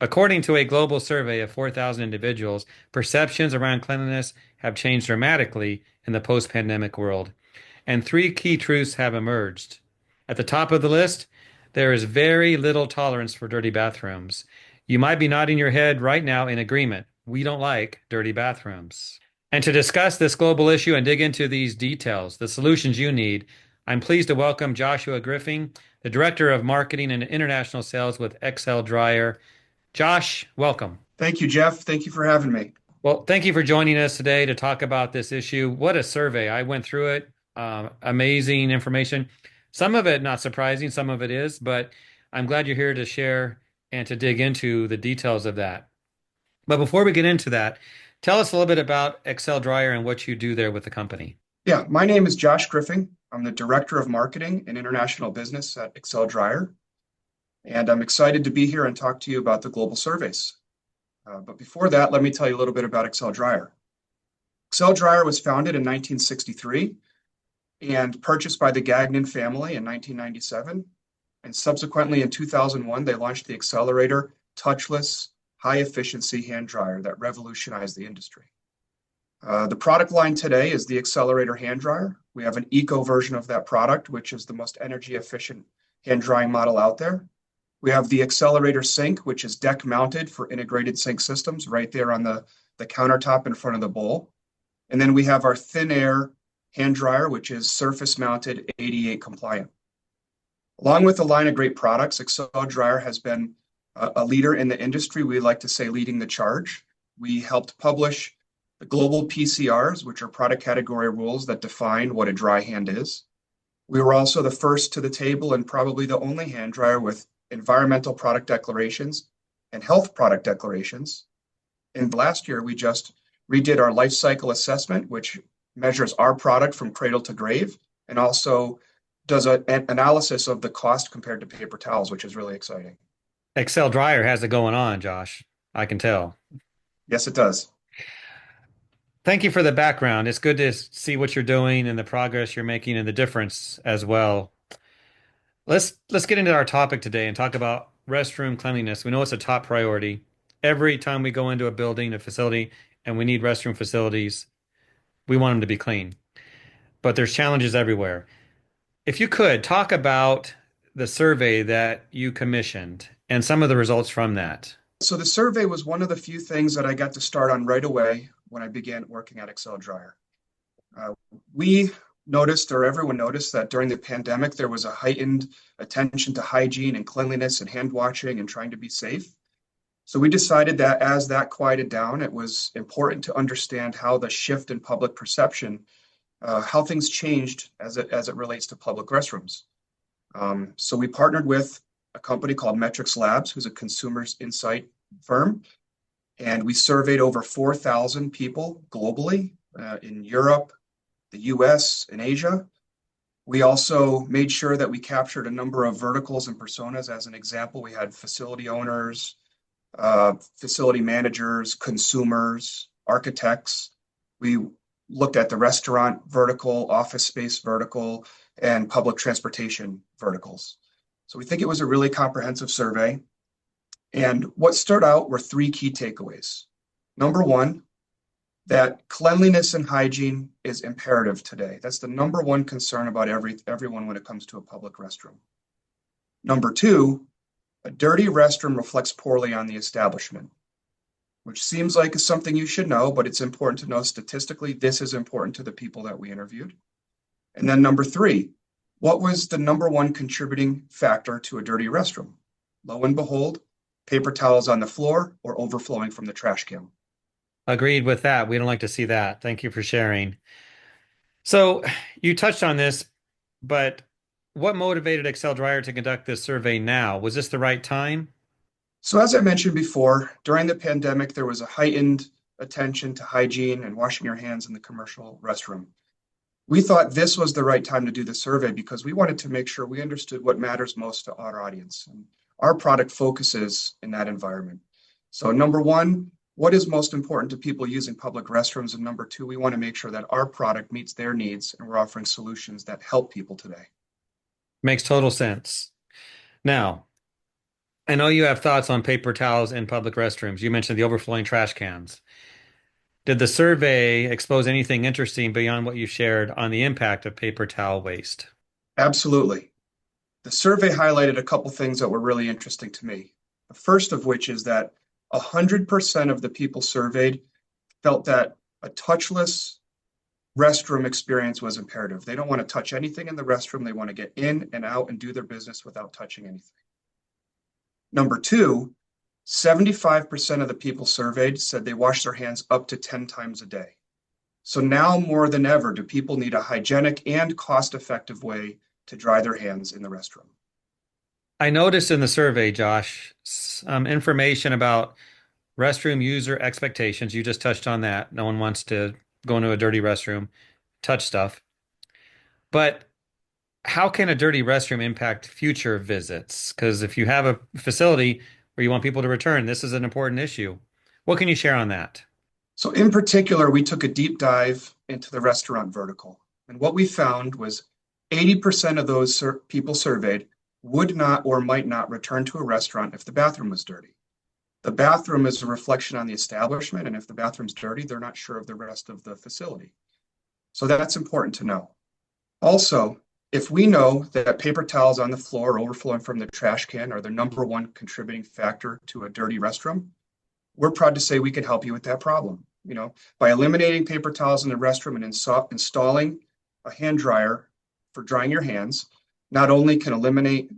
According to a global survey of 4,000 individuals, perceptions around cleanliness have changed dramatically in the post-pandemic world, and three key truths have emerged. At the top of the list, there is very little tolerance for dirty bathrooms. You might be nodding your head right now in agreement. We don't like dirty bathrooms. And to discuss this global issue and dig into these details, the solutions you need, I'm pleased to welcome Joshua Griffing, the Director of Marketing and International Sales with XL Dryer. Josh, welcome. Thank you, Jeff. Thank you for having me. Well, thank you for joining us today to talk about this issue. What a survey. I went through it. Amazing information. Some of it not surprising, some of it is, but I'm glad you're here to share and to dig into the details of that. But before we get into that, tell us a little bit about Excel Dryer and what you do there with the company. Yeah, my name is Josh Griffing. I'm the Director of Marketing and International Business at Excel Dryer, and I'm excited to be here and talk to you about the global surveys. But before that, let me tell you a little bit about Excel Dryer. Excel Dryer was founded in 1963 and purchased by the Gagnon family in 1997. And subsequently in 2001, they launched the Accelerator touchless, high efficiency hand dryer that revolutionized the industry. The product line today is the Accelerator hand dryer. We have an eco version of that product, which is the most energy efficient hand drying model out there. We have the Accelerator sink, which is deck mounted for integrated sink systems right there on the countertop in front of the bowl. And then we have our thin air hand dryer, which is surface mounted 88 compliant. Along with a line of great products, Excel Dryer has been a leader in the industry. We like to say leading the charge. We helped publish the global PCRs, which are product category rules that define what a dry hand is. We were also the first to the table and probably the only hand dryer with environmental product declarations and health product declarations. And last year, we just redid our life cycle assessment, which measures our product from cradle to grave and also does an analysis of the cost compared to paper towels, which is really exciting. Excel Dryer has it going on, Josh. I can tell. Yes, it does. Thank you for the background. It's good to see what you're doing and the progress you're making and the difference as well. Let's get into our topic today and talk about restroom cleanliness. We know it's a top priority. Every time we go into a building, a facility, and we need restroom facilities, we want them to be clean. But there's challenges everywhere. If you could talk about the survey that you commissioned and some of the results from that. So the survey was one of the few things that I got to start on right away when I began working at Excel Dryer. We noticed, or everyone noticed, that during the pandemic, there was a heightened attention to hygiene and cleanliness and hand washing and trying to be safe. So we decided that as that quieted down, it was important to understand how the shift in public perception, how things changed as it relates to public restrooms. So we partnered with a company called Metrics Labs, who's a consumer's insight firm, and we surveyed over 4,000 people globally in Europe, the US, and Asia. We also made sure that we captured a number of verticals and personas. As an example, we had facility owners, facility managers, consumers, architects. We looked at the restaurant vertical, office space vertical, and public transportation verticals. So we think it was a really comprehensive survey. And what stood out were three key takeaways. Number one, that cleanliness and hygiene is imperative today. That's the number one concern about everyone when it comes to a public restroom. Number two, a dirty restroom reflects poorly on the establishment, which seems like something you should know, but it's important to know statistically this is important to the people that we interviewed. And then number three, what was the number one contributing factor to a dirty restroom? Lo and behold, paper towels on the floor or overflowing from the trash can. Agreed with that. We don't like to see that. Thank you for sharing. So you touched on this, but what motivated Excel Dryer to conduct this survey now? Was this the right time? So as I mentioned before, during the pandemic, there was a heightened attention to hygiene and washing your hands in the commercial restroom. We thought this was the right time to do the survey because we wanted to make sure we understood what matters most to our audience. And our product focuses in that environment. So number one, what is most important to people using public restrooms? And number two, we want to make sure that our product meets their needs and we're offering solutions that help people today. Makes total sense. Now, I know you have thoughts on paper towels in public restrooms. You mentioned the overflowing trash cans. Did the survey expose anything interesting beyond what you shared on the impact of paper towel waste? Absolutely. The survey highlighted a couple things that were really interesting to me. The first of which is that 100% of the people surveyed felt that a touchless restroom experience was imperative. They don't want to touch anything in the restroom. They want to get in and out and do their business without touching anything. Number two, 75% of the people surveyed said they wash their hands up to 10 times a day. So now more than ever, do people need a hygienic and cost-effective way to dry their hands in the restroom? I noticed in the survey, Josh, some information about restroom user expectations. You just touched on that. No one wants to go into a dirty restroom, touch stuff. But how can a dirty restroom impact future visits? Because if you have a facility where you want people to return, this is an important issue. What can you share on that? So in particular, we took a deep dive into the restaurant vertical. And what we found was 80% of those people surveyed would not or might not return to a restaurant if the bathroom was dirty. The bathroom is a reflection on the establishment, and if the bathroom's dirty, they're not sure of the rest of the facility. So that's important to know. Also, if we know that paper towels on the floor overflowing from the trash can are the number one contributing factor to a dirty restroom, we're proud to say we can help you with that problem. By eliminating paper towels in the restroom and installing a hand dryer for drying your hands, not only can eliminate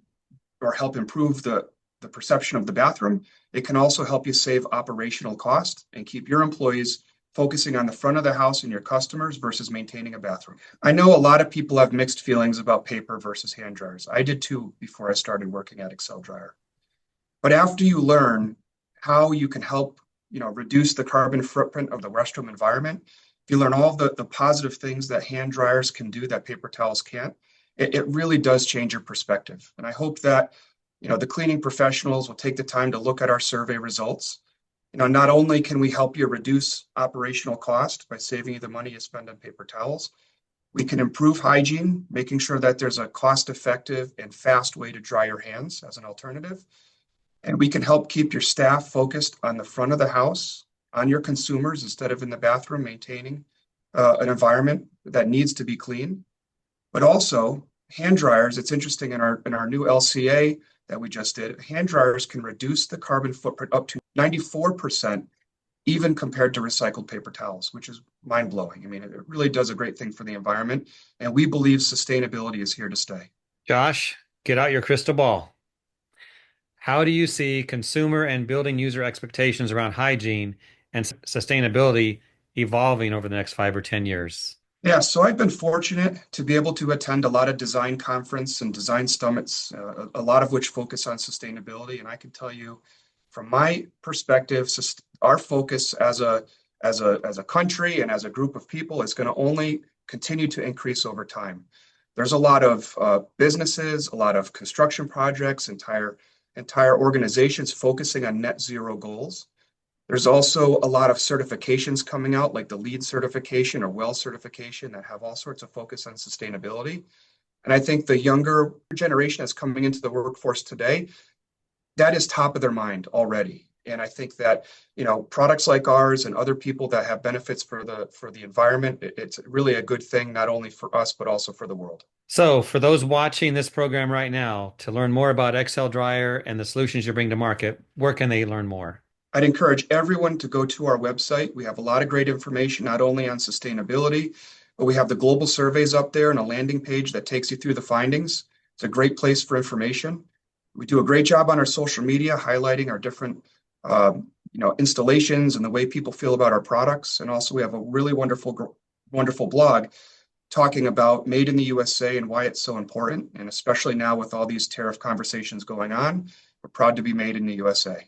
or help improve the perception of the bathroom, it can also help you save operational cost and keep your employees focusing on the front of the house and your customers versus maintaining a bathroom. I know a lot of people have mixed feelings about paper versus hand dryers. I did too before I started working at Excel Dryer. But after you learn how you can help, reduce the carbon footprint of the restroom environment, if you learn all of the positive things that hand dryers can do that paper towels can't, it really does change your perspective. And I hope that, the cleaning professionals will take the time to look at our survey results. Not only can we help you reduce operational cost by saving you the money you spend on paper towels, we can improve hygiene, making sure that there's a cost-effective and fast way to dry your hands as an alternative. And we can help keep your staff focused on the front of the house, on your consumers, instead of in the bathroom, maintaining an environment that needs to be clean. But also, hand dryers, it's interesting in our new LCA that we just did, hand dryers can reduce the carbon footprint up to 94%, even compared to recycled paper towels, which is mind-blowing. I mean, it really does a great thing for the environment, and we believe sustainability is here to stay. Josh, get out your crystal ball. How do you see consumer and building user expectations around hygiene and sustainability evolving over the next 5 or 10 years? Yeah, so I've been fortunate to be able to attend a lot of design conference and design summits, a lot of which focus on sustainability. And I can tell you, from my perspective, our focus as a country and as a group of people is going to only continue to increase over time. There's a lot of businesses, a lot of construction projects, entire organizations focusing on net zero goals. There's also a lot of certifications coming out, like the LEED certification or WELL certification, that have all sorts of focus on sustainability. And I think the younger generation that's coming into the workforce today, that is top of their mind already. And I think that, products like ours and other people that have benefits for the environment, it's really a good thing, not only for us, but also for the world. So, for those watching this program right now, to learn more about Excel Dryer and the solutions you bring to market, where can they learn more? I'd encourage everyone to go to our website. We have a lot of great information, not only on sustainability, but we have the global surveys up there and a landing page that takes you through the findings. It's a great place for information. We do a great job on our social media, highlighting our different, installations and the way people feel about our products. And also, we have a really wonderful blog talking about Made in the USA and why it's so important. And especially now with all these tariff conversations going on, we're proud to be made in the USA.